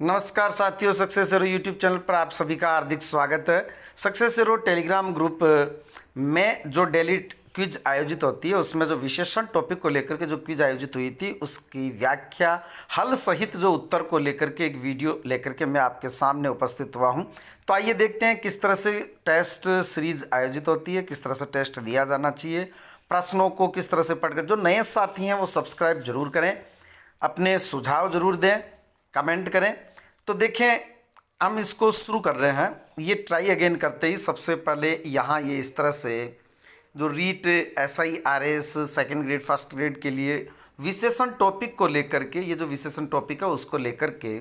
नमस्कार साथियों, success hero YouTube channel पर आप सभी का हार्दिक स्वागत है। सक्सेस हीरो टेलीग्राम ग्रुप में जो डेली क्विज आयोजित होती है उसमें जो विशेषण टॉपिक को लेकर के जो क्विज आयोजित हुई थी उसकी व्याख्या हल सहित जो उत्तर को लेकर के एक वीडियो लेकर के मैं आपके सामने उपस्थित हुआ हूं। तो आइए देखते हैं किस तरह से टेस्ट सीरीज आयोजित होती है, किस तरह से टेस्ट दिया जाना चाहिए, प्रश्नों को किस तरह से पढ़कर। जो नए साथी हैं वो सब्सक्राइब जरूर करें, अपने सुझाव जरूर दें, कमेंट करें। तो देखें, हम इसको शुरू कर रहे हैं। ये ट्राई अगेन करते ही सबसे पहले यहाँ ये इस तरह से जो REET SIRS second grade first grade के लिए विशेषण टॉपिक को लेकर के, ये जो विशेषण टॉपिक है उसको लेकर के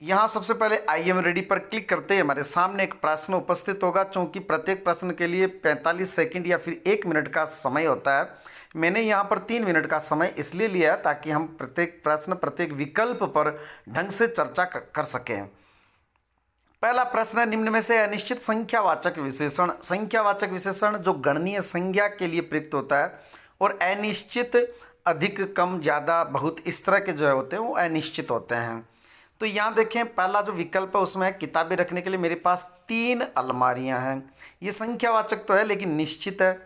यहाँ सबसे पहले आई एम रेडी पर क्लिक करते ही हमारे सामने एक प्रश्न उपस्थित होगा। चूँकि प्रत्येक प्रश्न के लिए 45 सेकंड या फिर 1 मिनट का समय होता है, मैंने यहाँ पर 3 मिनट का समय इसलिए लिया ताकि हम प्रत्येक प्रश्न प्रत्येक विकल्प पर ढंग से चर्चा कर सकें। पहला प्रश्न है, निम्न में से अनिश्चित संख्यावाचक विशेषण। संख्यावाचक विशेषण जो गणनीय संज्ञा के लिए प्रयुक्त होता है और अनिश्चित अधिक कम ज़्यादा बहुत इस तरह के जो होते हैं वो अनिश्चित होते हैं। तो यहाँ देखें, पहला जो विकल्प है उसमें किताबें रखने के लिए मेरे पास 3 अलमारियाँ हैं। ये संख्यावाचक तो है लेकिन निश्चित है।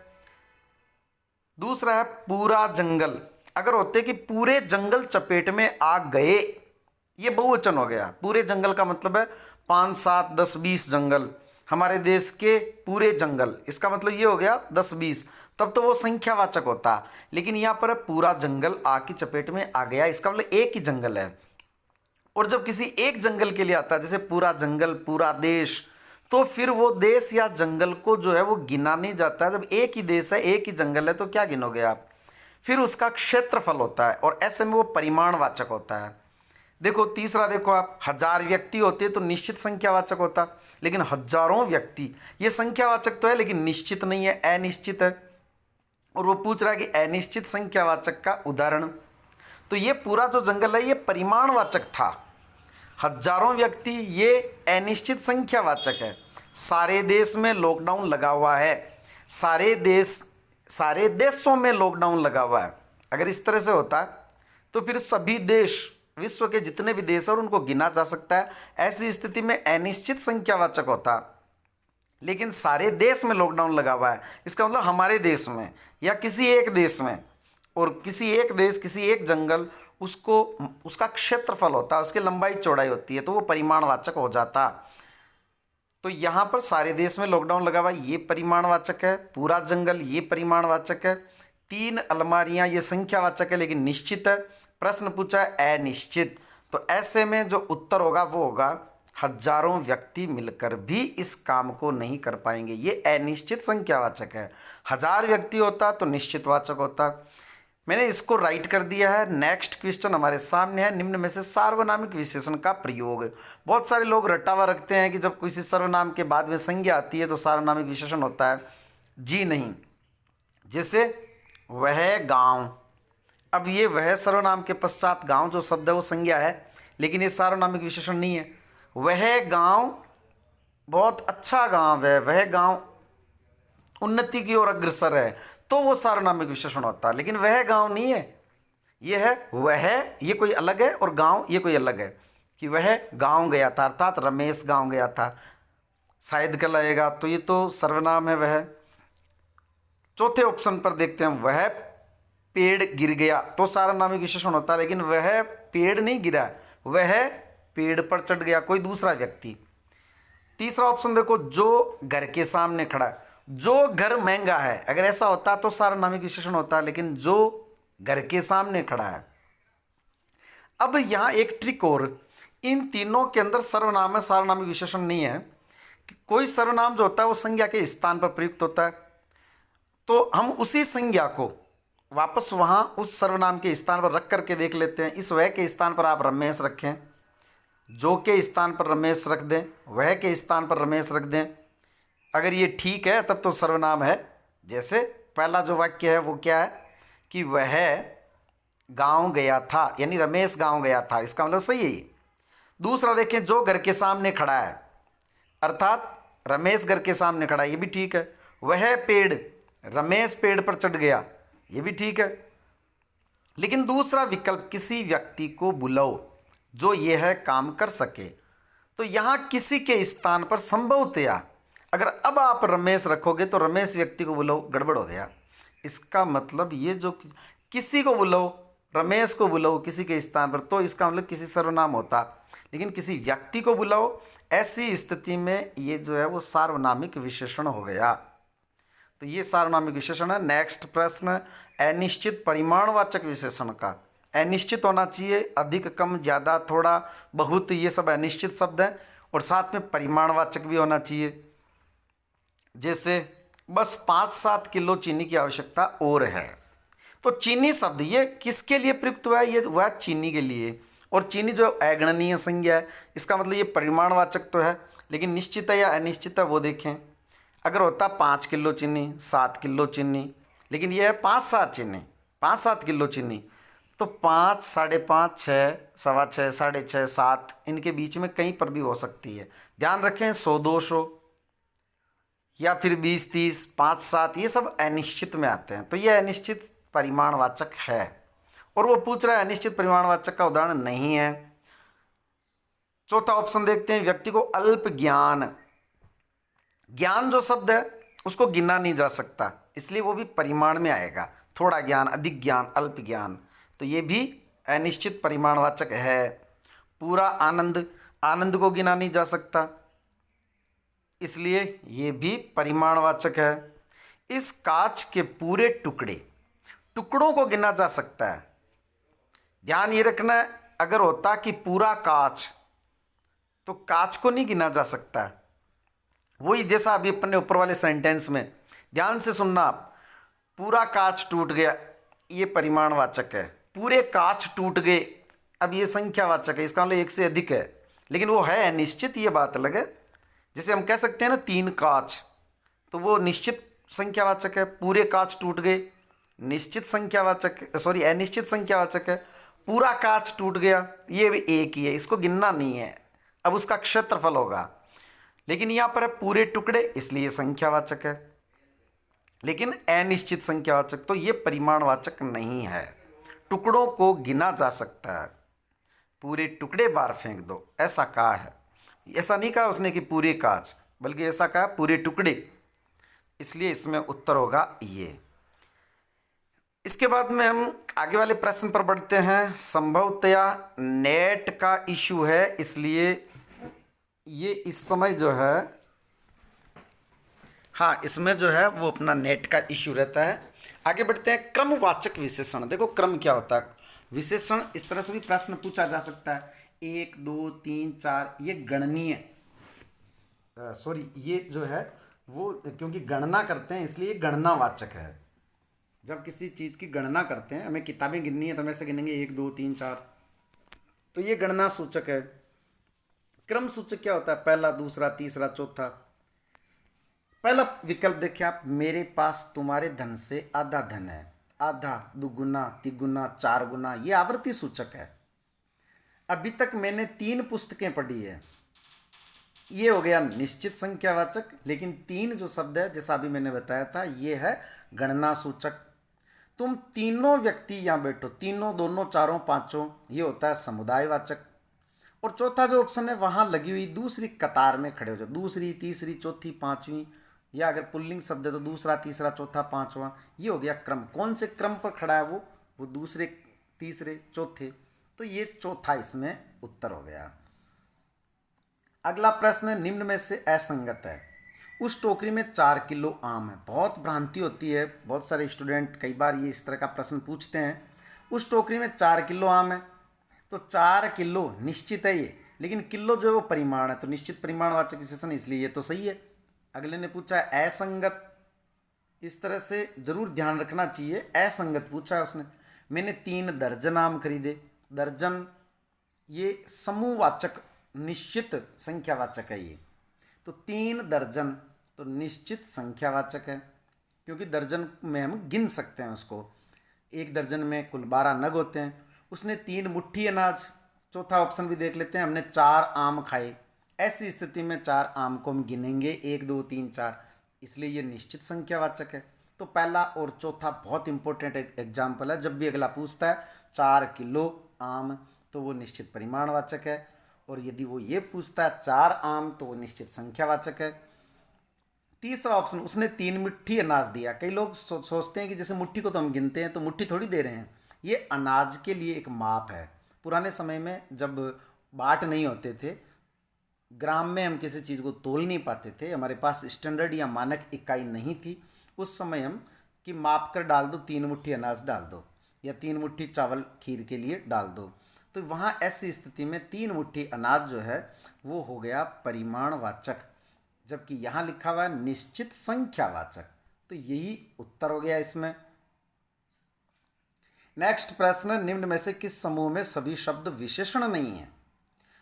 दूसरा है पूरा जंगल। अगर होते कि पूरे जंगल चपेट में आ गए, ये बहुवचन हो गया। पूरे जंगल का मतलब है 5, 7, 10, 20 जंगल, हमारे देश के पूरे जंगल, इसका मतलब ये हो गया 10, 20, तब तो वो संख्यावाचक होता। लेकिन यहाँ पर पूरा जंगल आग की चपेट में आ गया, इसका मतलब एक ही जंगल है। और जब किसी एक जंगल के लिए आता है, जैसे पूरा जंगल, पूरा देश, तो फिर वो देश या जंगल को जो है वो गिना नहीं जाता है। जब एक ही देश है, एक ही जंगल है, तो क्या गिनोगे आप? फिर उसका क्षेत्रफल होता है और ऐसे में वो परिमाणवाचक होता है। देखो तीसरा, देखो आप, 1000 व्यक्ति होते तो निश्चित संख्यावाचक होता, लेकिन हजारों व्यक्ति ये संख्यावाचक तो है लेकिन निश्चित नहीं है, अनिश्चित है। और वो पूछ रहा है कि अनिश्चित संख्यावाचक का उदाहरण। तो ये पूरा जो जंगल है ये परिमाणवाचक था, हजारों व्यक्ति ये अनिश्चित संख्यावाचक है। सारे देश में लॉकडाउन लगा हुआ है, सारे देशों में लॉकडाउन लगा हुआ है। अगर इस तरह से होता तो फिर सभी देश, विश्व के जितने भी देश हैं उनको गिना जा सकता है। ऐसी स्थिति में अनिश्चित संख्यावाचक होता, लेकिन सारे देश में लॉकडाउन लगा हुआ है, इसका मतलब हमारे देश में या किसी एक देश में, और किसी एक देश, किसी एक जंगल, उसको उसका क्षेत्रफल होता है, उसकी लंबाई चौड़ाई होती है, तो वो परिमाणवाचक हो जाता। तो यहाँ पर सारे देश में लॉकडाउन लगा हुआ ये परिमाणवाचक है, पूरा जंगल ये परिमाणवाचक है, 3 अलमारियाँ ये संख्यावाचक है लेकिन निश्चित है। प्रश्न पूछा है अनिश्चित, तो ऐसे में जो उत्तर होगा वो होगा हजारों व्यक्ति मिलकर भी इस काम को नहीं कर पाएंगे, ये अनिश्चित संख्यावाचक है। 1000 व्यक्ति होता तो निश्चितवाचक होता। मैंने इसको राइट कर दिया है। नेक्स्ट क्वेश्चन हमारे सामने है, निम्न में से सार्वनामिक विशेषण का प्रयोग। बहुत सारे लोग रटावा रखते हैं कि जब किसी सर्वनाम के बाद में संज्ञा आती है तो सार्वनामिक विशेषण होता है। जी नहीं। जैसे वह गांव, अब ये वह सर्वनाम के पश्चात गांव जो शब्द है वो संज्ञा है, लेकिन ये सार्वनामिक विशेषण नहीं है। वह गांव बहुत अच्छा गांव है, वह गांव उन्नति की ओर अग्रसर है, तो वो सार्वनामिक विशेषण होता है। लेकिन वह गांव नहीं है, ये है वह, ये कोई अलग है, और गांव ये कोई अलग है। कि वह गांव गया था, अर्थात रमेश गांव गया था, शायद कल आएगा, तो ये तो सर्वनाम है वह। चौथे ऑप्शन पर देखते हैं, वह पेड़ गिर गया, तो सार्वनामिक विशेषण होता है, लेकिन वह पेड़ नहीं गिरा, वह पेड़ पर चढ़ गया, कोई दूसरा व्यक्ति। तीसरा ऑप्शन देखो, जो घर के सामने खड़ा है, जो घर महंगा है, अगर ऐसा होता तो सार्वनामिक विशेषण होता, लेकिन जो घर के सामने खड़ा है। अब यहां एक ट्रिक और, इन तीनों के अंदर सर्वनाम है, सार्वनामिक विशेषण नहीं है। कोई सर्वनाम जो होता है वो संज्ञा के स्थान पर प्रयुक्त होता है, तो हम उसी संज्ञा को वापस वहां उस सर्वनाम के स्थान पर रख करके देख लेते हैं। इस वह के स्थान पर आप रमेश रखें, जो के स्थान पर रमेश रख दें, वह के स्थान पर रमेश रख दें। अगर ये ठीक है तब तो सर्वनाम है। जैसे पहला जो वाक्य है वो क्या है कि वह गांव गया था, यानी रमेश गांव गया था, इसका मतलब सही है ये। दूसरा देखें, जो घर के सामने खड़ा है, अर्थात रमेश घर के सामने खड़ा है, ये भी ठीक है। वह पेड़, रमेश पेड़ पर चढ़ गया, ये भी ठीक है। लेकिन दूसरा विकल्प, किसी व्यक्ति को बुलाओ, जो ये है काम कर सके। तो यहाँ किसी के स्थान पर संभवतया अगर अब आप रमेश रखोगे तो रमेश व्यक्ति को बुलाओ, गड़बड़ हो गया। इसका मतलब ये जो किसी को बुलाओ, रमेश को बुलाओ किसी के स्थान पर, तो इसका मतलब किसी सर्वनाम होता, लेकिन किसी व्यक्ति को बुलाओ, ऐसी स्थिति में ये जो है वो सार्वनामिक विशेषण हो गया। तो ये सार्वनामिक विशेषण है। नेक्स्ट प्रश्न, अनिश्चित परिमाणवाचक विशेषण का। अनिश्चित होना चाहिए, अधिक, कम, ज़्यादा, थोड़ा, बहुत, ये सब अनिश्चित शब्द हैं, और साथ में परिमाणवाचक भी होना चाहिए। जैसे बस 5-7 किलो चीनी की आवश्यकता और है, तो चीनी शब्द ये किसके लिए प्रयुक्त हुआ है? ये हुआ चीनी के लिए। और चीनी जो अगणनीय संज्ञा है, इसका मतलब ये परिमाणवाचक तो है, लेकिन निश्चित है या अनिश्चित है वो देखें। अगर होता 5 किलो चीनी, 7 किलो चीनी, लेकिन ये है 5-7 चीनी, 5-7 किलो चीनी, तो 5, 5.5, 6, 6.25, 6.5, 7, इनके बीच में कहीं पर भी हो सकती है। ध्यान रखें 100-200 या फिर 20-30, 5-7, ये सब अनिश्चित में आते हैं। तो ये अनिश्चित परिमाणवाचक है, और वो पूछ रहा है अनिश्चित परिमाणवाचक का उदाहरण नहीं है। चौथा ऑप्शन देखते हैं, व्यक्ति को अल्प ज्ञान। ज्ञान जो शब्द है उसको गिना नहीं जा सकता, इसलिए वो भी परिमाण में आएगा। थोड़ा ज्ञान, अधिक ज्ञान, अल्प ज्ञान, तो ये भी अनिश्चित परिमाणवाचक है। पूरा आनंद, आनंद को गिना नहीं जा सकता, इसलिए ये भी परिमाणवाचक है। इस कांच के पूरे टुकड़े, टुकड़ों को गिना जा सकता है। ध्यान ये रखना है, अगर होता कि पूरा कांच, तो कांच को नहीं गिना जा सकता। वही जैसा अभी अपन ने ऊपर वाले सेंटेंस में, ध्यान से सुनना आप, पूरा कांच टूट गया, ये परिमाणवाचक है। पूरे कांच टूट गए, अब ये संख्यावाचक है, इसका मतलब एक से अधिक है, लेकिन वो है अनिश्चित, ये बात अलग है। जैसे हम कह सकते हैं ना 3 कांच, तो वो निश्चित संख्यावाचक है। पूरे कांच टूट गए, निश्चित संख्यावाचक, सॉरी अनिश्चित संख्यावाचक है। पूरा कांच टूट गया, ये भी एक ही है, इसको गिनना नहीं है, अब उसका क्षेत्रफल होगा। लेकिन यहाँ पर है पूरे टुकड़े, इसलिए संख्यावाचक है, लेकिन अनिश्चित संख्यावाचक, तो ये परिमाणवाचक नहीं है। टुकड़ों को गिना जा सकता है, पूरे टुकड़े बाहर फेंक दो, ऐसा कहा है। ऐसा नहीं कहा उसने कि पूरे कांच, बल्कि ऐसा कहा पूरे टुकड़े, इसलिए इसमें उत्तर होगा ये। इसके बाद में हम आगे वाले प्रश्न पर बढ़ते हैं। संभवतया नेट का इशू है, इसलिए ये इस समय जो है, हाँ इसमें जो है वो अपना नेट का इशू रहता है। आगे बढ़ते हैं, क्रमवाचक विशेषण। देखो क्रम क्या होता है। विशेषण इस तरह से भी प्रश्न पूछा जा सकता है, 1, 2, 3, 4, ये गणनीय, सॉरी ये जो है वो क्योंकि गणना करते हैं इसलिए गणनावाचक है। जब किसी चीज़ की गणना करते हैं, हमें किताबें गिननी है तो हम ऐसे गिनेंगे 1, 2, 3, 4, तो ये गणना सूचक है। क्रम सूचक क्या होता है? पहला, दूसरा, तीसरा, चौथा। पहला विकल्प देखिए आप, मेरे पास तुम्हारे धन से आधा धन है। आधा, दुगुना, तिगुना, 4 गुना, ये आवृत्ति सूचक है। अभी तक मैंने 3 पुस्तकें पढ़ी है, ये हो गया निश्चित संख्यावाचक। लेकिन 3 जो शब्द है, जैसा अभी मैंने बताया था, ये है गणना सूचक। तुम तीनों व्यक्ति यहाँ बैठो, तीनों, दोनों, चारों, पांचों, ये होता है समुदायवाचक। और चौथा जो ऑप्शन है, वहाँ लगी हुई दूसरी कतार में खड़े हो जाओ, दूसरी, तीसरी, चौथी, पांचवी, या अगर पुल्लिंग शब्द है तो दूसरा, तीसरा, चौथा, पांचवा, ये हो गया क्रम। कौन से क्रम पर खड़ा है वो दूसरे, तीसरे, चौथे, तो ये चौथा इसमें उत्तर हो गया। अगला प्रश्न निम्न में से असंगत है। उस टोकरी में 4 किलो आम है। बहुत भ्रांति होती है, बहुत सारे स्टूडेंट कई बार ये इस तरह का प्रश्न पूछते हैं। उस टोकरी में 4 किलो आम है, तो 4 किलो निश्चित है ये, लेकिन किलो जो है वो परिमाण है, तो निश्चित परिमाणवाचक विशेषण, इसलिए ये तो सही है। अगले ने पूछा है असंगत, इस तरह से जरूर ध्यान रखना चाहिए, असंगत पूछा है उसने। मैंने 3 दर्जन आम खरीदे। दर्जन ये समूहवाचक, निश्चित संख्यावाचक है ये, तो 3 दर्जन तो निश्चित संख्यावाचक है, क्योंकि दर्जन में हम गिन सकते हैं उसको। एक दर्जन में कुल 12 नग होते हैं। उसने 3 मुट्ठी अनाज। चौथा ऑप्शन भी देख लेते हैं, हमने 4 आम खाए। ऐसी स्थिति में 4 आम को हम गिनेंगे, 1, 2, 3, 4, इसलिए ये निश्चित संख्यावाचक है। तो पहला और चौथा बहुत इंपॉर्टेंट एग्जाम्पल है। जब भी अगला पूछता है 4 किलो आम, तो वो निश्चित परिमाणवाचक है। और यदि वो ये पूछता है 4 आम तो वो निश्चित संख्यावाचक है। तीसरा ऑप्शन, उसने 3 मुट्ठी अनाज दिया। कई लोग सोचते हैं कि जैसे मुट्ठी को तो हम गिनते हैं तो मुट्ठी थोड़ी दे रहे हैं। ये अनाज के लिए एक माप है। पुराने समय में जब बाट नहीं होते थे, ग्राम में हम किसी चीज़ को तोल नहीं पाते थे, हमारे पास स्टैंडर्ड या मानक इकाई नहीं थी, उस समय हम कि माप कर डाल दो, 3 मुट्ठी अनाज डाल दो या 3 मुट्ठी चावल खीर के लिए डाल दो। तो वहाँ ऐसी स्थिति में 3 मुट्ठी अनाज जो है वो हो गया परिमाणवाचक, जबकि यहाँ लिखा हुआ है निश्चित संख्यावाचक। तो यही उत्तर हो गया इसमें। नेक्स्ट प्रश्न, निम्न में से किस समूह में सभी शब्द विशेषण नहीं है?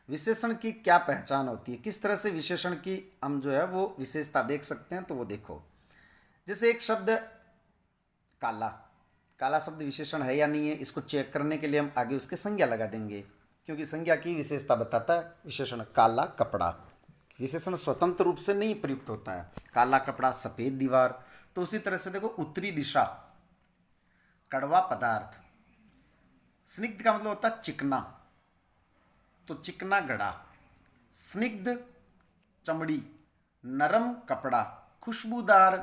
विशेषण की क्या पहचान होती है? किस तरह से विशेषण की हम जो है वो विशेषता देख सकते हैं? तो वो देखो, जैसे एक शब्द काला, काला शब्द विशेषण है या नहीं है, इसको चेक करने के लिए हम आगे उसके संज्ञा लगा देंगे, क्योंकि संज्ञा की विशेषता बताता है विशेषण। काला कपड़ा, विशेषण स्वतंत्र रूप से नहीं प्रयुक्त होता है। काला कपड़ा, सफ़ेद दीवार। तो उसी तरह से देखो, उत्तरी दिशा, कड़वा पदार्थ। स्निग्ध का मतलब होता है चिकना, तो चिकना गड़ा। स्निग्ध चमड़ी, नरम कपड़ा, खुशबूदार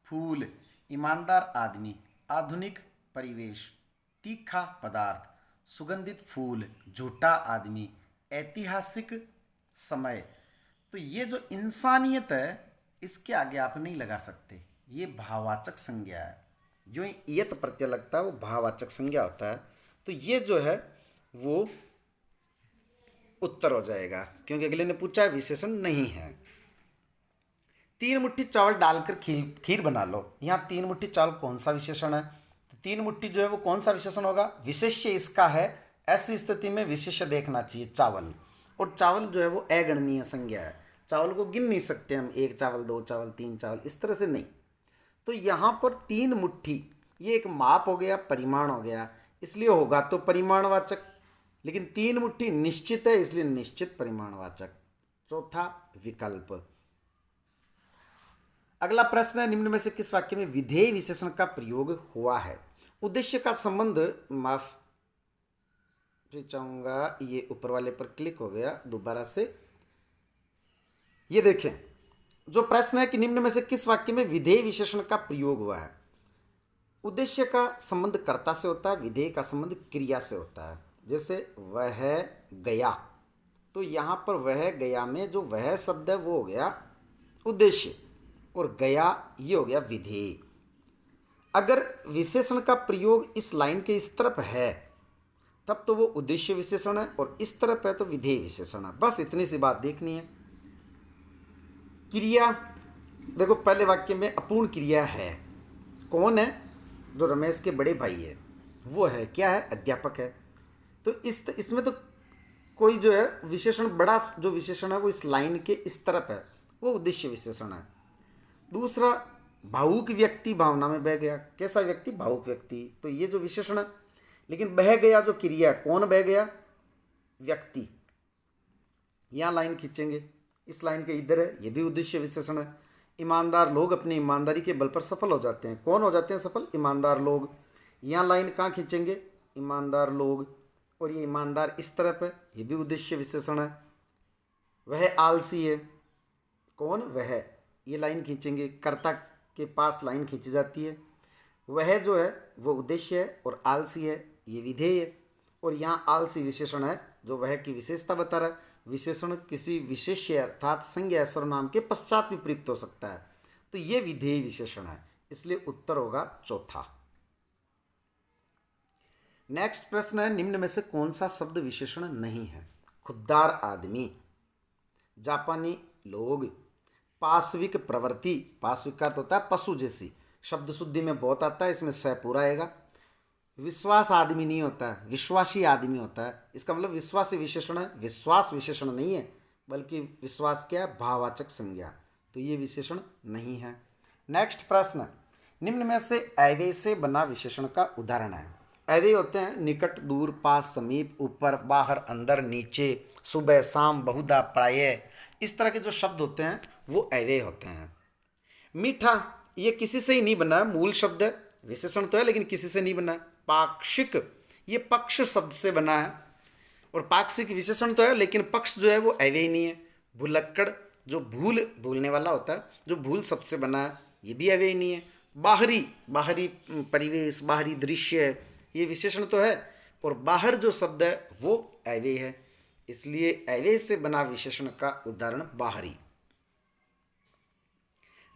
फूल, ईमानदार आदमी, आधुनिक परिवेश, तीखा पदार्थ, सुगंधित फूल, झूठा आदमी, ऐतिहासिक समय। तो ये जो इंसानियत है, इसके आगे आप नहीं लगा सकते, ये भाववाचक संज्ञा है। जो ईयत प्रत्यय लगता है वो भाववाचक संज्ञा होता है। तो ये जो है वो उत्तर हो जाएगा, क्योंकि अगले ने पूछा विशेषण नहीं है। 3 मुट्ठी चावल डालकर खीर बना लो। यहाँ 3 मुट्ठी चावल कौन सा विशेषण है? तो 3 मुट्ठी जो है वो कौन सा विशेषण होगा? विशेष्य इसका है। ऐसी स्थिति में विशेष्य देखना चाहिए चावल, और चावल जो है वो अगणनीय संज्ञा है। चावल को गिन नहीं सकते हम, 1 चावल, 2 चावल, 3 चावल, इस तरह से नहीं। तो यहाँ पर 3 मुट्ठी ये एक माप हो गया, परिमाण हो गया, इसलिए होगा तो परिमाणवाचक। लेकिन 3 मुट्ठी निश्चित है, इसलिए निश्चित परिमाणवाचक। चौथा विकल्प। अगला प्रश्न है, निम्न में से किस वाक्य में विधेय विशेषण का प्रयोग हुआ है? उद्देश्य का संबंध, माफ चाहूंगा, ये ऊपर वाले पर क्लिक हो गया दोबारा से। ये देखें, जो प्रश्न है कि निम्न में से किस वाक्य में विधेय विशेषण का प्रयोग हुआ है? उद्देश्य का संबंध कर्ता से होता है, विधेय का संबंध क्रिया से होता है। जैसे वह गया, तो यहाँ पर वह गया में जो वह शब्द है वो हो गया उद्देश्य, और गया ये हो गया विधेय। अगर विशेषण का प्रयोग इस लाइन के इस तरफ है तब तो वो उद्देश्य विशेषण है, और इस तरफ है तो विधेय विशेषण है। बस इतनी सी बात देखनी है। क्रिया देखो, पहले वाक्य में अपूर्ण क्रिया है। कौन है? जो रमेश के बड़े भाई है वो है, क्या है? अध्यापक है। तो इसमें तो कोई जो है विशेषण, बड़ा जो विशेषण है वो इस लाइन के इस तरफ है, वो उद्देश्य विशेषण है। दूसरा, भावुक व्यक्ति भावना में बह गया। कैसा व्यक्ति? भावुक व्यक्ति। तो ये जो विशेषण है। लेकिन बह गया जो क्रिया, कौन बह गया? व्यक्ति। यहाँ लाइन खींचेंगे, इस लाइन के इधर है, ये भी उद्देश्य विशेषण है। ईमानदार लोग अपनी ईमानदारी के बल पर सफल हो जाते हैं। कौन हो जाते हैं सफल? ईमानदार लोग। यहाँ लाइन कहाँ खींचेंगे? ईमानदार लोग, और ये ईमानदार इस तरफ है, ये भी उद्देश्य विशेषण है। वह आलसी है। कौन? वह। ये लाइन खींचेंगे, कर्ता के पास लाइन खींची जाती है। वह जो है वो उद्देश्य है, और आलसी है ये विधेय है। और यहाँ आलसी विशेषण है जो वह की विशेषता बता रहा है। विशेषण किसी विशेष्य अर्थात संज्ञा सर्वनाम के पश्चात भी प्रयुक्त हो सकता है, तो ये विधेय विशेषण है, इसलिए उत्तर होगा चौथा। नेक्स्ट प्रश्न है, निम्न में से कौन सा शब्द विशेषण नहीं है? खुद्दार आदमी, जापानी लोग, पाश्विक प्रवृत्ति, पाश्विक का अर्थ होता है पशु जैसी, शब्द शुद्धि में बहुत आता है, इसमें स पूरा आएगा। विश्वास आदमी नहीं होता है, विश्वासी आदमी होता है। इसका मतलब विश्वासी विशेषण है, विश्वास विशेषण नहीं है, बल्कि विश्वास क्या है? भाववाचक संज्ञा। तो ये विशेषण नहीं है। नेक्स्ट प्रश्न, निम्न में से अव्यय से बना विशेषण का उदाहरण है। अव्यय होते हैं निकट, दूर, पास, समीप, ऊपर, बाहर, अंदर, नीचे, सुबह, शाम, बहुधा, प्रायः, इस तरह के जो शब्द होते हैं वो अव्यय होते हैं। मीठा, ये किसी से ही नहीं बना है, मूल शब्द है, विशेषण तो है लेकिन किसी से नहीं बना है। पाक्षिक, ये पक्ष शब्द से बना है। और पाक्षिक विशेषण तो है, लेकिन पक्ष जो है वो अव्यय नहीं है। भुलक्कड़ जो भूलने वाला होता है, जो भूल शब्द से बना है, ये भी अव्यय नहीं है। बाहरी बाहरी परिवेश, बाहरी दृश्य, ये विशेषण तो है, और बाहर जो शब्द है वो अव्यय है, इसलिए अव्यय से बना विशेषण का उदाहरण बाहरी।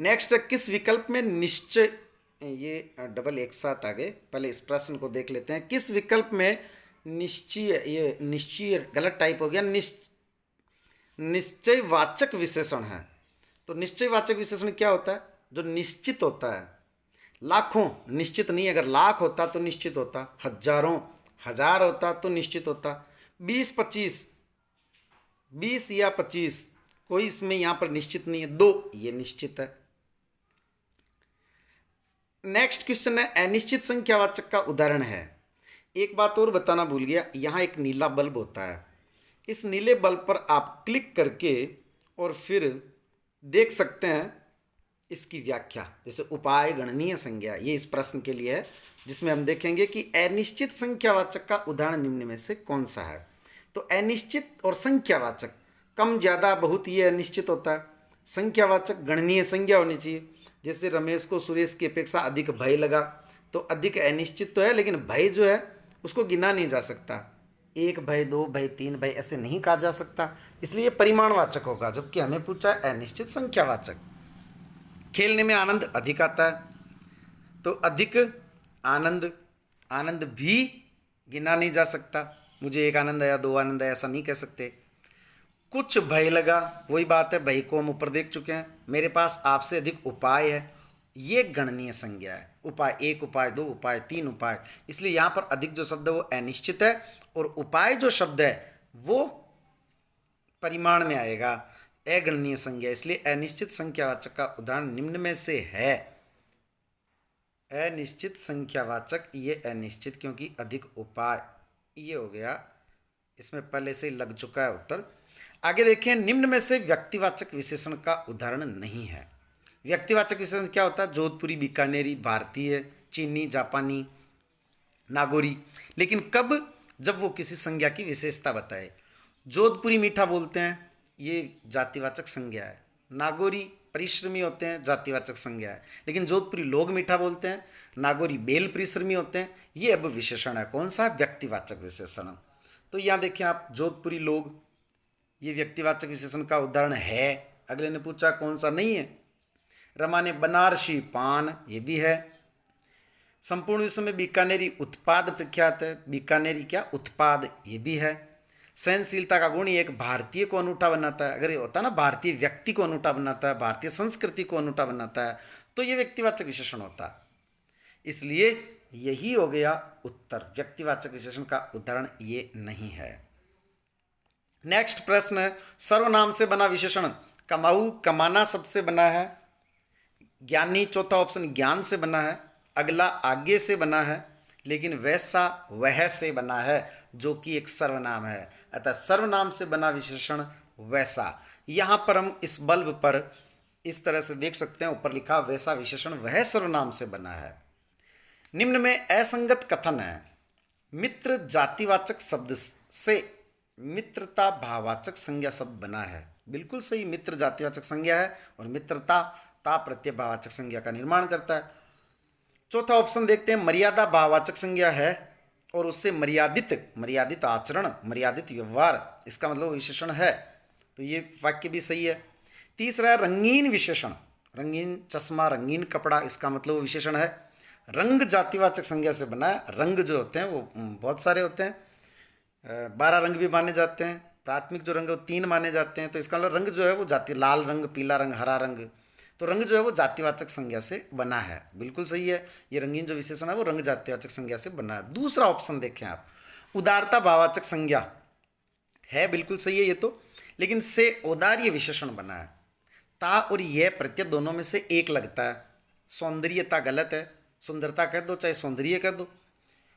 नेक्स्ट, किस विकल्प में निश्चय, ये डबल एक साथ आ गए, पहले इस प्रश्न को देख लेते हैं। किस विकल्प में निश्चय, ये निश्चय गलत टाइप हो गया, निश्चयवाचक विशेषण है। तो निश्चयवाचक विशेषण क्या होता है? जो निश्चित होता है। लाखों निश्चित नहीं, अगर लाख होता तो निश्चित होता, हजारों हजार होता तो निश्चित होता, 20 25, 20 या 25, कोई इसमें यहाँ पर निश्चित नहीं है, 2 ये निश्चित है। नेक्स्ट क्वेश्चन है, अनिश्चित संख्यावाचक का उदाहरण है। एक बात और बताना भूल गया, यहाँ एक नीला बल्ब होता है, इस नीले बल्ब पर आप क्लिक करके और फिर देख सकते हैं इसकी व्याख्या। जैसे उपाय गणनीय संज्ञा, ये इस प्रश्न के लिए है, जिसमें हम देखेंगे कि अनिश्चित संख्यावाचक का उदाहरण निम्न में से कौन सा है। तो अनिश्चित और संख्यावाचक, कम ज़्यादा बहुत, ये अनिश्चित होता है। संख्यावाचक गणनीय संज्ञा होनी चाहिए। जैसे रमेश को सुरेश की अपेक्षा अधिक भय लगा, तो अधिक अनिश्चित तो है, लेकिन भय जो है उसको गिना नहीं जा सकता। 1 भय, 2 भय, 3 भय, ऐसे नहीं कहा जा सकता, इसलिए परिमाणवाचक होगा। जबकि हमें पूछा है अनिश्चित संख्यावाचक। खेलने में आनंद अधिक आता है, तो अधिक आनंद, आनंद भी गिना नहीं जा सकता। मुझे 1 आनंद आया, 2 आनंद आया, ऐसा नहीं कह सकते। कुछ भय लगा, वही बात है, भय को हम ऊपर देख चुके हैं। मेरे पास आपसे अधिक उपाय है, ये गणनीय संज्ञा है। उपाय 1 उपाय, 2 उपाय, 3 उपाय, इसलिए यहाँ पर अधिक जो शब्द है वो अनिश्चित है, और उपाय जो शब्द है वो परिमाण में आएगा, अगणनीय संज्ञा। इसलिए अनिश्चित संख्यावाचक का उदाहरण निम्न में से है। अनिश्चित संख्यावाचक, ये अनिश्चित क्योंकि अधिक उपाय, ये हो गया, इसमें पहले से लग चुका है उत्तर। आगे देखें, निम्न में से व्यक्तिवाचक विशेषण का उदाहरण नहीं है। व्यक्तिवाचक विशेषण क्या होता है? जोधपुरी, बीकानेरी, भारतीय, चीनी, जापानी, नागौरी। लेकिन कब? जब वो किसी संज्ञा की विशेषता बताए। जोधपुरी मीठा बोलते हैं, ये जातिवाचक संज्ञा है। नागौरी परिश्रमी होते हैं, जातिवाचक संज्ञा है। लेकिन जोधपुरी लोग मीठा बोलते हैं, नागौरी बेल परिश्रमी होते हैं, ये अब विशेषण है। कौन सा? व्यक्तिवाचक विशेषण। तो यहाँ देखिए आप, जोधपुरी लोग, ये व्यक्तिवाचक विशेषण का उदाहरण है। अगले ने पूछा कौन सा नहीं है। रमा ने बनारसी पान, ये भी है। संपूर्ण विश्व में बीकानेरी उत्पाद प्रख्यात है, बीकानेरी क्या? उत्पाद, ये भी है। सहनशीलता का गुण एक भारतीय को अनूठा बनाता है। अगर ये होता ना, भारतीय व्यक्ति को अनूठा बनाता है, भारतीय संस्कृति को अनूठा बनाता है, तो ये व्यक्तिवाचक विशेषण होता। इसलिए यही हो गया उत्तर, व्यक्तिवाचक विशेषण का उदाहरण ये नहीं है। नेक्स्ट प्रश्न है, सर्वनाम से बना विशेषण। कमाऊ, कमाना शब्द से बना है। ज्ञानी, चौथा ऑप्शन, ज्ञान से बना है। अगला आगे से बना है, लेकिन वैसा वह से बना है, जो कि एक सर्वनाम है। अतः सर्वनाम से बना विशेषण वैसा। यहाँ पर हम इस बल्ब पर इस तरह से देख सकते हैं, ऊपर लिखा वैसा विशेषण वह सर्वनाम से बना है। निम्न में असंगत कथन है। मित्र जातिवाचक शब्द से मित्रता भाववाचक संज्ञा शब्द बना है। बिल्कुल सही, मित्र जातिवाचक संज्ञा है और मित्रता ता प्रत्यय भाववाचक संज्ञा का निर्माण करता है। चौथा ऑप्शन देखते हैं, मर्यादा भाववाचक संज्ञा है और उससे मर्यादित आचरण, मर्यादित व्यवहार, इसका मतलब विशेषण है, तो ये वाक्य भी सही है। तीसरा है रंगीन विशेषण। रंगीन चश्मा, रंगीन कपड़ा, इसका मतलब विशेषण है। रंग जातिवाचक संज्ञा से बना है। रंग जो होते हैं वो बहुत सारे होते हैं, 12 रंग भी माने जाते हैं। प्राथमिक जो रंग है वो 3 माने जाते हैं, तो इसका मतलब रंग जो है वो जाति, लाल रंग, पीला रंग, हरा रंग, तो रंग जो है वो जातिवाचक संज्ञा से बना है। बिल्कुल सही है, ये रंगीन जो विशेषण है वो रंग जातिवाचक संज्ञा से बना है। दूसरा ऑप्शन देखें आप, उदारता भाववाचक संज्ञा है, बिल्कुल सही है ये तो, लेकिन से औदार्य विशेषण बना है। ता और यह प्रत्यय दोनों में से एक लगता है। सौंदर्यता गलत है, सुंदरता कह दो चाहे सौंदर्य कह दो।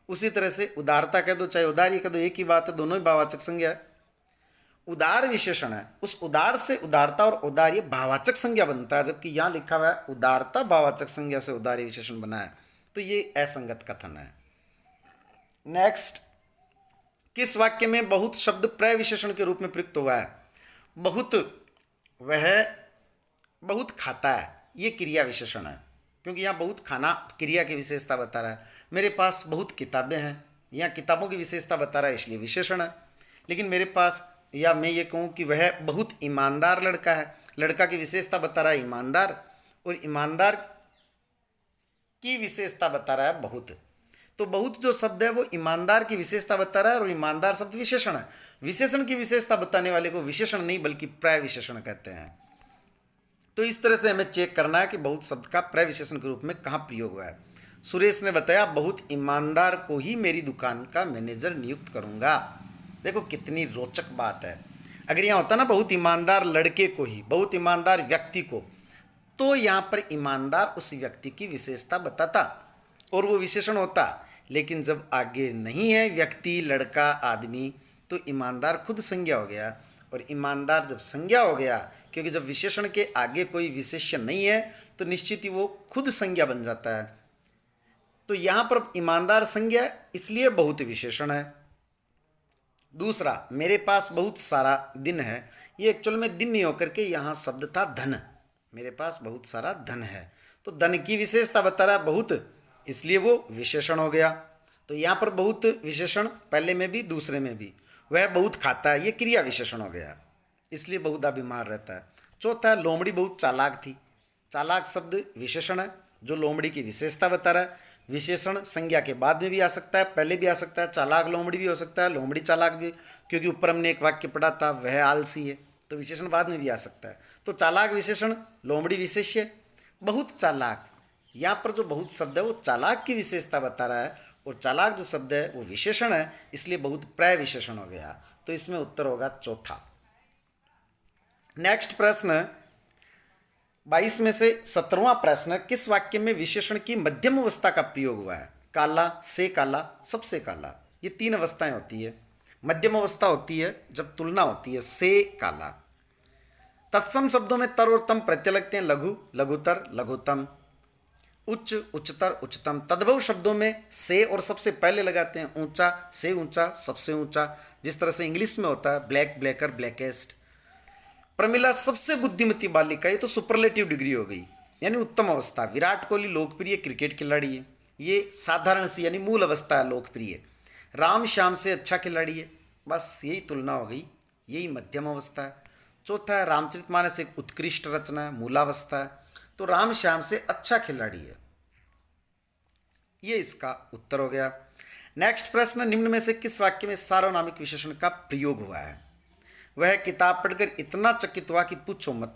उसी तरह से उदारता कह दो चाहे उदार्य कह दो, एक ही बात है, दोनों ही भाववाचक संज्ञा है। उदार विशेषण है, उस उदार से उदारता और उदार्य भाववाचक संज्ञा बनता है, जबकि यहाँ लिखा हुआ है उदारता भाववाचक संज्ञा से उदार्य विशेषण बना है, तो ये असंगत कथन है। नेक्स्ट, किस वाक्य में बहुत शब्द प्रय विशेषण के रूप में प्रयुक्त हुआ है? बहुत, वह बहुत खाता है, ये क्रिया विशेषण है, क्योंकि यहाँ बहुत खाना क्रिया की विशेषता बता रहा है। मेरे पास बहुत किताबें हैं, यहाँ किताबों की विशेषता बता रहा है, इसलिए विशेषण है। लेकिन मेरे पास, या मैं ये कहूँ कि वह बहुत ईमानदार लड़का है, लड़का की विशेषता बता रहा है ईमानदार, और ईमानदार की विशेषता बता रहा है बहुत। तो बहुत जो शब्द है वो ईमानदार की विशेषता बता रहा है, और ईमानदार शब्द विशेषण है। विशेषण की विशेषता बताने वाले को विशेषण नहीं बल्कि प्रय विशेषण कहते हैं। तो इस तरह से हमें चेक करना है कि बहुत शब्द का प्रय विशेषण के रूप में कहाँ प्रयोग हुआ है। सुरेश ने बताया बहुत ईमानदार को ही मेरी दुकान का मैनेजर नियुक्त करूंगा। देखो कितनी रोचक बात है। अगर यहाँ होता ना बहुत ईमानदार लड़के को ही, बहुत ईमानदार व्यक्ति को, तो यहाँ पर ईमानदार उस व्यक्ति की विशेषता बताता और वो विशेषण होता। लेकिन जब आगे नहीं है व्यक्ति, लड़का, आदमी, तो ईमानदार खुद संज्ञा हो गया। और ईमानदार जब संज्ञा हो गया, क्योंकि जब विशेषण के आगे कोई विशेषण नहीं है तो निश्चित ही वो खुद संज्ञा बन जाता है। तो यहाँ पर ईमानदार संज्ञा, इसलिए बहुत विशेषण है। दूसरा, मेरे पास बहुत सारा दिन है, ये एक्चुअल में दिन नहीं होकर के यहाँ शब्द था धन। मेरे पास बहुत सारा धन है, तो धन की विशेषता बता रहा है बहुत, इसलिए वो विशेषण हो गया। तो यहाँ पर बहुत विशेषण पहले में भी दूसरे में भी। वह बहुत खाता है, ये क्रिया विशेषण हो गया, इसलिए बहुधा बीमार रहता है। चौथा, लोमड़ी बहुत चालाक थी। चालाक शब्द विशेषण है जो लोमड़ी की विशेषता बता रहा है। विशेषण संज्ञा के बाद में भी आ सकता है, पहले भी आ सकता है। चालाक लोमड़ी भी हो सकता है, लोमड़ी चालाक भी, क्योंकि ऊपर हमने एक वाक्य पढ़ा था वह आलसी है, तो विशेषण बाद में भी आ सकता है। तो चालाक विशेषण, लोमड़ी विशेष्य, बहुत चालाक। यहाँ पर जो बहुत शब्द है वो चालाक की विशेषता बता रहा है, और चालाक जो शब्द है वो विशेषण है, इसलिए बहुत प्रय विशेषण हो गया। तो इसमें उत्तर होगा चौथा। नेक्स्ट प्रश्न 22 में से 17वां प्रश्न, किस वाक्य में विशेषण की मध्यम अवस्था का प्रयोग हुआ है? काला, से काला, सबसे काला, ये तीन अवस्थाएं होती है। मध्यम अवस्था होती है जब तुलना होती है, से काला। तत्सम शब्दों में तर और तम प्रत्यय लगते हैं, लघु, लघुतर, लघुतम, उच्च, उच्चतर, उच्चतम। तद्भव शब्दों में से और सबसे पहले लगाते हैं, ऊंचा, से ऊंचा, सबसे ऊंचा, जिस तरह से इंग्लिश में होता है ब्लैक, ब्लैकर, ब्लैकेस्ट। प्रमिला सबसे बुद्धिमती बालिका, ये तो सुपरलेटिव डिग्री हो गई, यानी उत्तम अवस्था। विराट कोहली लोकप्रिय क्रिकेट खिलाड़ी है, ये साधारण सी यानी मूल अवस्था है, लोकप्रिय। राम श्याम से अच्छा खिलाड़ी है, बस यही तुलना हो गई, यही मध्यम अवस्था है। चौथा है रामचरितमानस एक उत्कृष्ट रचना है, मूलावस्था है, तो राम श्याम से अच्छा खिलाड़ी है, ये इसका उत्तर हो गया। नेक्स्ट प्रश्न, निम्न में से किस वाक्य में सार्वनामिक विशेषण का प्रयोग हुआ है? वह किताब पढ़कर इतना चकित हुआ कि पूछो मत।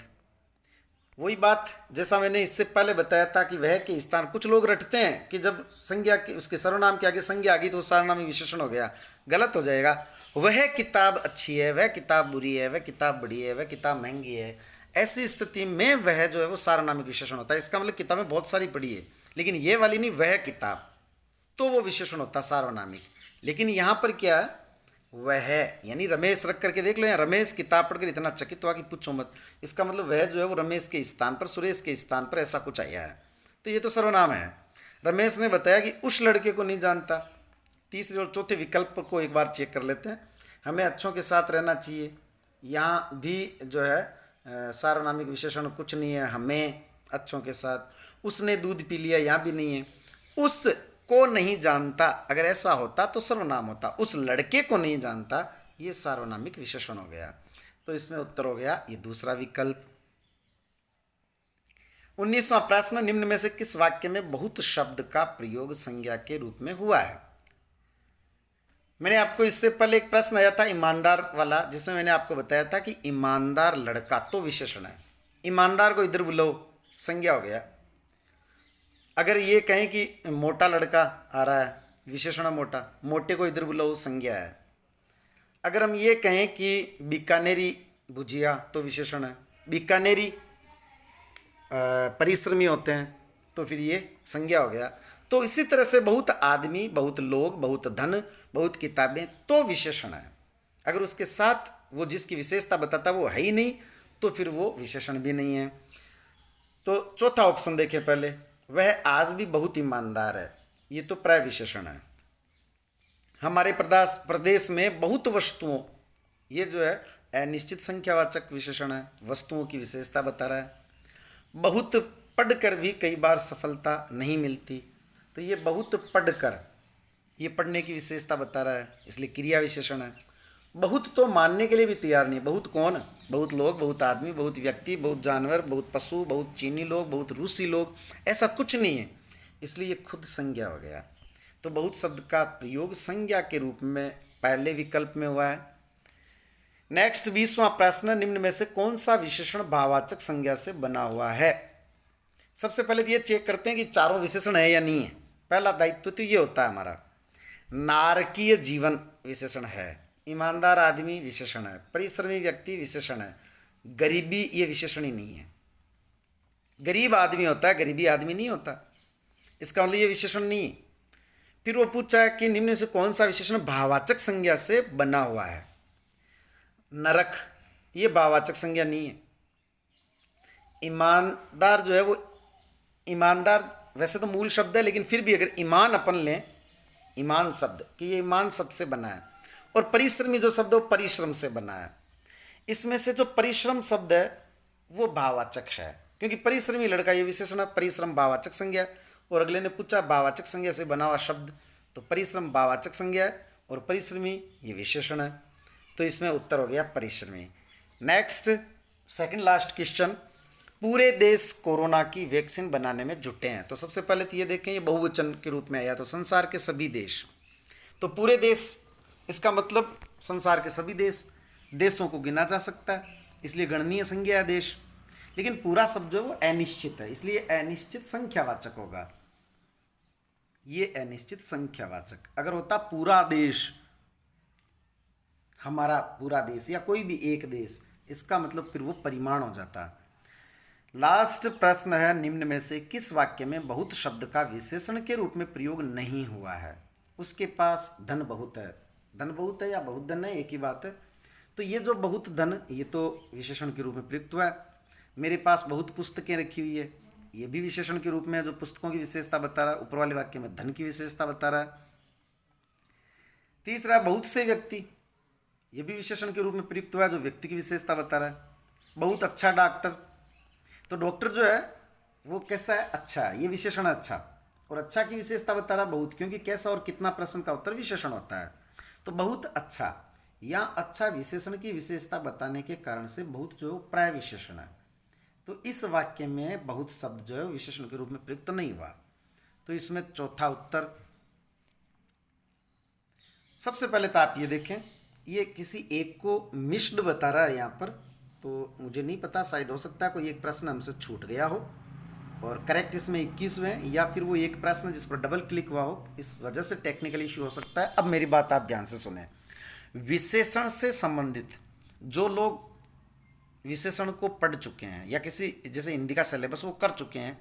वही बात जैसा मैंने इससे पहले बताया था कि वह के स्थान, कुछ लोग रटते हैं कि जब संज्ञा के उसके सर्वनाम के आगे संज्ञा आ गई तो सार्वनामिक विशेषण हो गया, गलत हो जाएगा। वह किताब अच्छी है, वह किताब बुरी है, वह किताब बड़ी है, वह किताब महंगी है, ऐसी स्थिति में वह जो है वो सार्वनामिक विशेषण होता है। इसका मतलब किताबें बहुत सारी पढ़ी है, लेकिन ये वाली नहीं, वह किताब, तो वो विशेषण होता है सार्वनामिक। लेकिन यहाँ पर क्या है, वह यानी रमेश रख करके देख लो, यहाँ रमेश किताब पढ़कर इतना चकित हुआ कि पूछो मत, इसका मतलब वह जो है वो रमेश के स्थान पर, सुरेश के स्थान पर ऐसा कुछ आया है, तो ये तो सर्वनाम है। रमेश ने बताया कि उस लड़के को नहीं जानता। तीसरे और चौथे विकल्प को एक बार चेक कर लेते हैं। हमें अच्छों के साथ रहना चाहिए, यहाँ भी जो है सार्वनामिक विशेषण कुछ नहीं है, हमें अच्छों के साथ। उसने दूध पी लिया, यहाँ भी नहीं है। उस को नहीं जानता, अगर ऐसा होता तो सर्वनाम होता। उस लड़के को नहीं जानता, ये सार्वनामिक विशेषण हो गया, तो इसमें उत्तर हो गया ये दूसरा विकल्प। 19वां प्रश्न, निम्न में से किस वाक्य में बहुत शब्द का प्रयोग संज्ञा के रूप में हुआ है? मैंने आपको इससे पहले एक प्रश्न आया था ईमानदार वाला, जिसमें मैंने आपको बताया था कि ईमानदार लड़का तो विशेषण है, ईमानदार को इधर बुलाओ, संज्ञा हो गया। अगर ये कहें कि मोटा लड़का आ रहा है, विशेषण मोटा, मोटे को इधर बुलाओ, संज्ञा है। अगर हम ये कहें कि बीकानेरी भुजिया, तो विशेषण है। बीकानेरी परिश्रमी होते हैं, तो फिर ये संज्ञा हो गया। तो इसी तरह से बहुत आदमी, बहुत लोग, बहुत धन, बहुत किताबें, तो विशेषण है। अगर उसके साथ वो जिसकी विशेषता बताता वो है ही नहीं, तो फिर वो विशेषण भी नहीं है। तो चौथा ऑप्शन देखें पहले, वह आज भी बहुत ईमानदार है, ये तो प्राय विशेषण है। हमारे प्रदेश में बहुत वस्तुओं, ये जो है अनिश्चित संख्यावाचक विशेषण है, वस्तुओं की विशेषता बता रहा है। बहुत पढ़कर भी कई बार सफलता नहीं मिलती, तो ये बहुत पढ़कर, ये पढ़ने की विशेषता बता रहा है, इसलिए क्रिया विशेषण है। बहुत तो मानने के लिए भी तैयार नहीं। बहुत कौन? बहुत लोग, बहुत आदमी, बहुत व्यक्ति, बहुत जानवर, बहुत पशु, बहुत चीनी लोग, बहुत रूसी लोग, ऐसा कुछ नहीं है, इसलिए ये खुद संज्ञा हो गया। तो बहुत शब्द का प्रयोग संज्ञा के रूप में पहले विकल्प में हुआ है। नेक्स्ट 20वां प्रश्न, निम्न में से कौन सा विशेषण भाववाचक संज्ञा से बना हुआ है? सबसे पहले तो ये चेक करते हैं कि चारों विशेषण है या नहीं है। पहला दायित्व तो ये होता है हमारा, नारकीय जीवन विशेषण है, ईमानदार आदमी विशेषण है, परिश्रमी व्यक्ति विशेषण है, गरीबी ये विशेषण ही नहीं है। गरीब आदमी होता है, गरीबी आदमी नहीं होता, इसका मतलब ये विशेषण नहीं है। फिर वो पूछा है कि निम्न में से कौन सा विशेषण भाववाचक संज्ञा से बना हुआ है? नरक ये भाववाचक संज्ञा नहीं है। ईमानदार जो है वो, ईमानदार वैसे तो मूल शब्द है, लेकिन फिर भी अगर ईमान अपन लें, ईमान शब्द कि ये ईमान शब्द से बना है, और परिश्रमी जो शब्द है वो परिश्रम से बना है। इसमें से जो परिश्रम शब्द है वो भाववाचक है, क्योंकि परिश्रमी लड़का ये विशेषण है, परिश्रम भाववाचक संज्ञा है। और अगले ने पूछा भाववाचक संज्ञा से बना हुआ शब्द, तो परिश्रम भाववाचक संज्ञा है और परिश्रमी ये विशेषण है, तो इसमें उत्तर हो गया परिश्रमी। नेक्स्ट सेकंड लास्ट क्वेश्चन, पूरे देश कोरोना की वैक्सीन बनाने में जुटे हैं। तो सबसे पहले तो ये देखें, ये बहुवचन के रूप में आया, तो संसार के सभी देश, तो पूरे देश, इसका मतलब संसार के सभी देश, देशों को गिना जा सकता है, इसलिए गणनीय संज्ञा है देश। लेकिन पूरा शब्द जो है वो अनिश्चित है, इसलिए अनिश्चित संख्यावाचक होगा, ये अनिश्चित संख्यावाचक। अगर होता पूरा देश, हमारा पूरा देश या कोई भी एक देश, इसका मतलब फिर वो परिमाण हो जाता। लास्ट प्रश्न है, निम्न में से किस वाक्य में बहुत शब्द का विशेषण के रूप में प्रयोग नहीं हुआ है? उसके पास धन बहुत है, धन बहुत है या बहुत धन है, एक ही बात है। तो ये जो बहुत धन, ये तो विशेषण के रूप में प्रयुक्त हुआ है। मेरे पास बहुत पुस्तकें रखी हुई है, ये भी विशेषण के रूप में है, जो पुस्तकों की विशेषता बता रहा है। ऊपर वाले वाक्य में धन की विशेषता बता रहा है। तीसरा, बहुत से व्यक्ति, ये भी विशेषण के रूप में प्रयुक्त हुआ है, जो व्यक्ति की विशेषता बता रहा है। बहुत अच्छा डॉक्टर, तो डॉक्टर जो है वो कैसा है? अच्छा है, ये विशेषण है अच्छा, और अच्छा की विशेषता बता रहा है बहुत, क्योंकि कैसा और कितना प्रश्न का उत्तर विशेषण होता है। तो बहुत अच्छा या अच्छा विशेषण की विशेषता बताने के कारण से बहुत जो प्राय विशेषण है, तो इस वाक्य में बहुत शब्द जो है विशेषण के रूप में प्रयुक्त नहीं हुआ, तो इसमें चौथा उत्तर। सबसे पहले तो आप ये देखें, ये किसी एक को मिस्ड बता रहा है यहाँ पर, तो मुझे नहीं पता, शायद हो सकता है कोई एक प्रश्न हमसे छूट गया हो और करेक्ट इसमें 21 हुए, या फिर वो एक प्रश्न जिस पर डबल क्लिक हुआ हो, इस वजह से टेक्निकल इश्यू हो सकता है। अब मेरी बात आप ध्यान से सुने, विशेषण से संबंधित जो लोग विशेषण को पढ़ चुके हैं या किसी जैसे हिंदी का सिलेबस वो कर चुके हैं,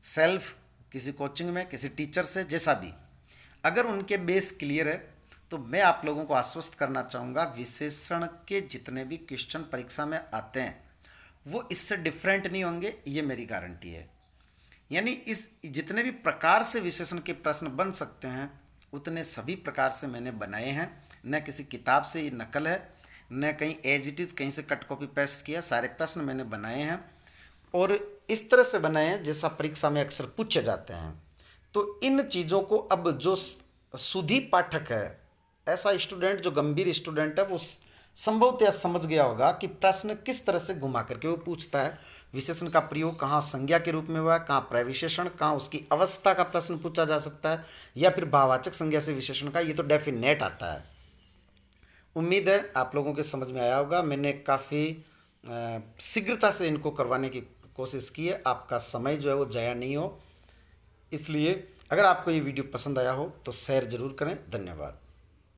सेल्फ, किसी कोचिंग में, किसी टीचर से, जैसा भी, अगर उनके बेस क्लियर है तो मैं आप लोगों को आश्वस्त करना चाहूँगा, विशेषण के जितने भी क्वेश्चन परीक्षा में आते हैं वो इससे डिफरेंट नहीं होंगे, ये मेरी गारंटी है। यानी इस जितने भी प्रकार से विशेषण के प्रश्न बन सकते हैं उतने सभी प्रकार से मैंने बनाए हैं, न किसी किताब से ये नकल है, न कहीं एज इट इज़ कहीं से कट कॉपी पेस्ट किया, सारे प्रश्न मैंने बनाए हैं और इस तरह से बनाए हैं जैसा परीक्षा में अक्सर पूछे जाते हैं। तो इन चीज़ों को अब जो सुधी पाठक है, ऐसा स्टूडेंट जो गंभीर स्टूडेंट है, वो संभवतः समझ गया होगा कि प्रश्न किस तरह से घुमा करके वो पूछता है, विशेषण का प्रयोग कहाँ संज्ञा के रूप में हुआ है, कहाँ प्रविशेषण, कहाँ उसकी अवस्था का प्रश्न पूछा जा सकता है, या फिर भाववाचक संज्ञा से विशेषण का, ये तो डेफिनेट आता है। उम्मीद है आप लोगों के समझ में आया होगा। मैंने काफ़ी शीघ्रता से इनको करवाने की कोशिश की है, आपका समय जो है वो जाया नहीं हो, इसलिए अगर आपको ये वीडियो पसंद आया हो तो शेयर ज़रूर करें। धन्यवाद।